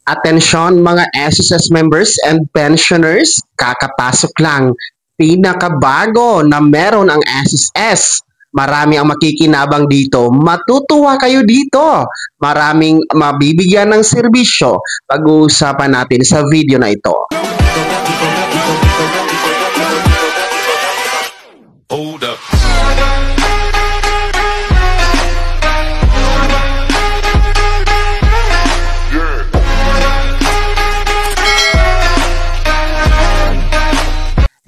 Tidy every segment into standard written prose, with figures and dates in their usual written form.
Atensyon mga SSS members and pensioners, kakapasok lang. Pinakabago na meron ang SSS. Marami ang makikinabang dito. Matutuwa kayo dito. Maraming mabibigyan ng serbisyo. Pag-uusapan natin sa video na ito. Hold up.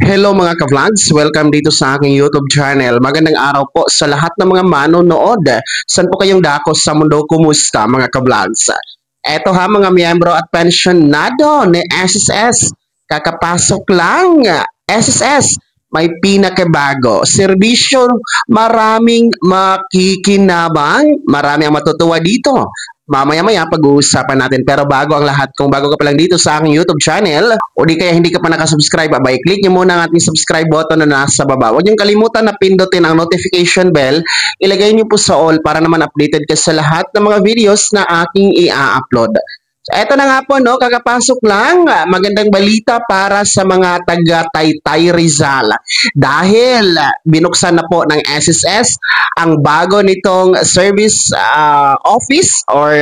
Hello mga ka-vlogs, welcome dito sa aking YouTube channel. Magandang araw po sa lahat ng mga manonood. Saan po kayong dako sa mundo? Kumusta mga ka-vlogs? Eto ha mga miyembro at pensionado ni SSS. Kakapasok lang. SSS, may pinakabago. Serbisyo, maraming makikinabang. Marami ang matutuwa dito. Mamaya-maya pag-uusapan natin. Pero bago ang lahat, kung bago ka pa lang dito sa aking YouTube channel, o di kaya hindi ka pa nakasubscribe, abay, click nyo muna ang ating subscribe button na nasa baba. Huwag nyo kalimutan na pindutin ang notification bell. Ilagay nyo po sa all para naman updated ka sa lahat ng mga videos na aking i-upload. So, eto na nga po, no, kakapasok lang, magandang balita para sa mga taga Taytay Rizal. Dahil binuksan na po ng SSS ang bago nitong service office or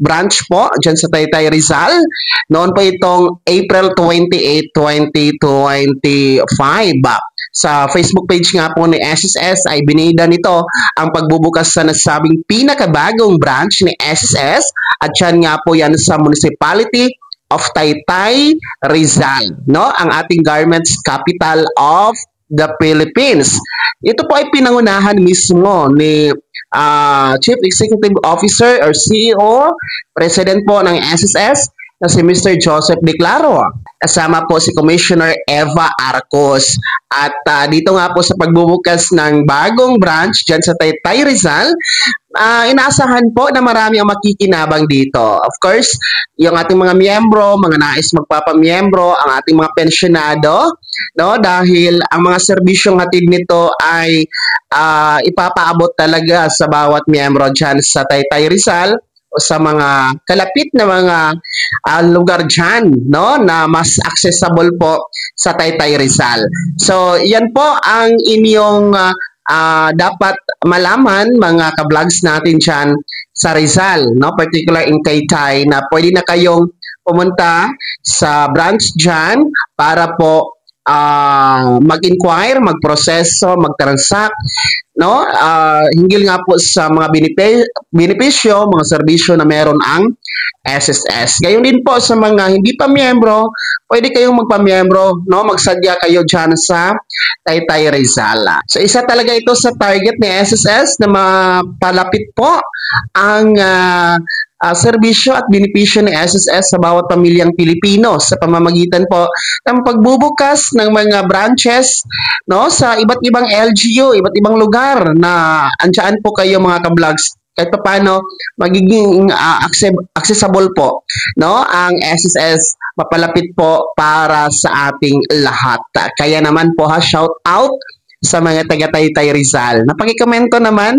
branch po dyan sa Taytay Rizal. Noon po itong April 28, 2025. Sa Facebook page nga po ni SSS ay binida nito ang pagbubukas sa nasabing pinakabagong branch ni SSS at yan nga po yan sa Municipality of Taytay Rizal, no? Ang ating garments capital of the Philippines. Ito po ay pinangunahan mismo ni Chief Executive Officer or CEO, President po ng SSS na si Mr. Joseph Declaro. Kasama po si Commissioner Eva Arcos. At dito nga po sa pagbubukas ng bagong branch dyan sa Taytay Rizal, inaasahan po na marami ang makikinabang dito. Of course, yung ating mga miyembro, mga nais magpapamiyembro, ang ating mga pensionado, no? Dahil ang mga serbisyong hatid nito ay ipapaabot talaga sa bawat miyembro dyan sa Taytay Rizal o sa mga kalapit na mga lugar dyan, no, na mas accessible po sa Taytay Rizal. So, yan po ang inyong dapat malaman mga ka-vlogs natin dyan sa Rizal, no, particular in Taytay, na pwede na kayong pumunta sa branch dyan para po mag-inquire, mag-proseso, mag-transact, no? Hinggil nga po sa mga benepisyo, mga serbisyo na meron ang SSS. Gayon din po sa mga hindi pa miyembro, pwede kayong magpamiyembro, no? Magsadya kayo dyan sa Taytay Rizal. So, isa talaga ito sa target ni SSS na mapalapit po ang serbisyo at benepisyo ni SSS sa bawat pamilyang Pilipino sa pamamagitan po ng pagbubukas ng mga branches, no, sa iba't ibang LGU, iba't ibang lugar na andyan po kayo mga ka-vlogs. Kahit pa paano magiging accessible po, no, ang SSS mapalapit po para sa ating lahat. Kaya naman po shout out sa mga taga Taytay Rizal. Napakikomento naman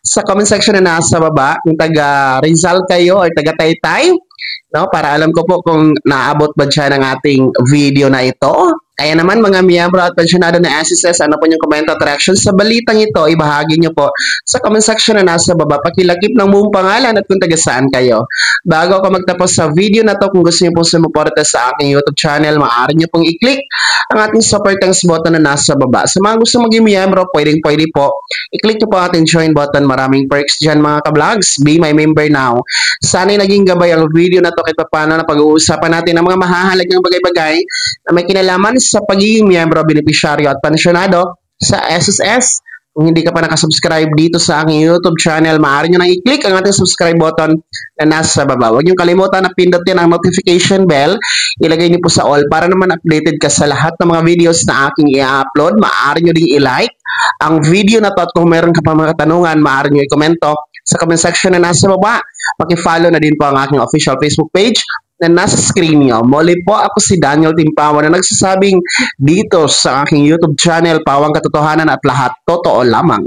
sa comment section na nasa baba kung taga Rizal kayo or taga Taytay, no, para alam ko po kung naabot ba dyan ang ating video na ito. Kaya naman mga miyembro at pensionado na SSS, ano po yung komento at reaction sa balitang ito, ibahagi nyo po sa comment section na nasa baba. Pakilakip ng buong pangalan at kung taga saan kayo. Bago ako magtapos sa video na to, kung gusto nyo po sumuporta sa aking YouTube channel, maaari nyo pong i-click ang ating super thanks button na nasa baba. Sa mga gusto maging miyembro, pwede po. I-click nyo po ang ating join button. Maraming perks dyan mga ka-vlogs. Be my member now. Sana'y naging gabay ang video na to kahit paano na pag-uusapan natin ang mga mahahalagang bagay-bagay na may kinalaman sa pagiging miyembro, benepisyaryo at pensionado sa SSS. Kung hindi ka pa nakasubscribe dito sa aking YouTube channel, maaari nyo nang i-click ang ating subscribe button na nasa baba. Huwag nyo kalimutan na pindutin ang notification bell. Ilagay nyo po sa all para naman updated ka sa lahat ng mga videos na aking i-upload. Maaari nyo ding i-like ang video na to at kung meron ka pa mga katanungan, maaari nyo i-komento sa comment section na nasa baba. Paki-follow na din po ang aking official Facebook page na nasa screen nyo. Muli po, ako si Daniel Timpawa na nagsasabing dito sa aking YouTube channel, Pawang Katotohanan at lahat totoo lamang.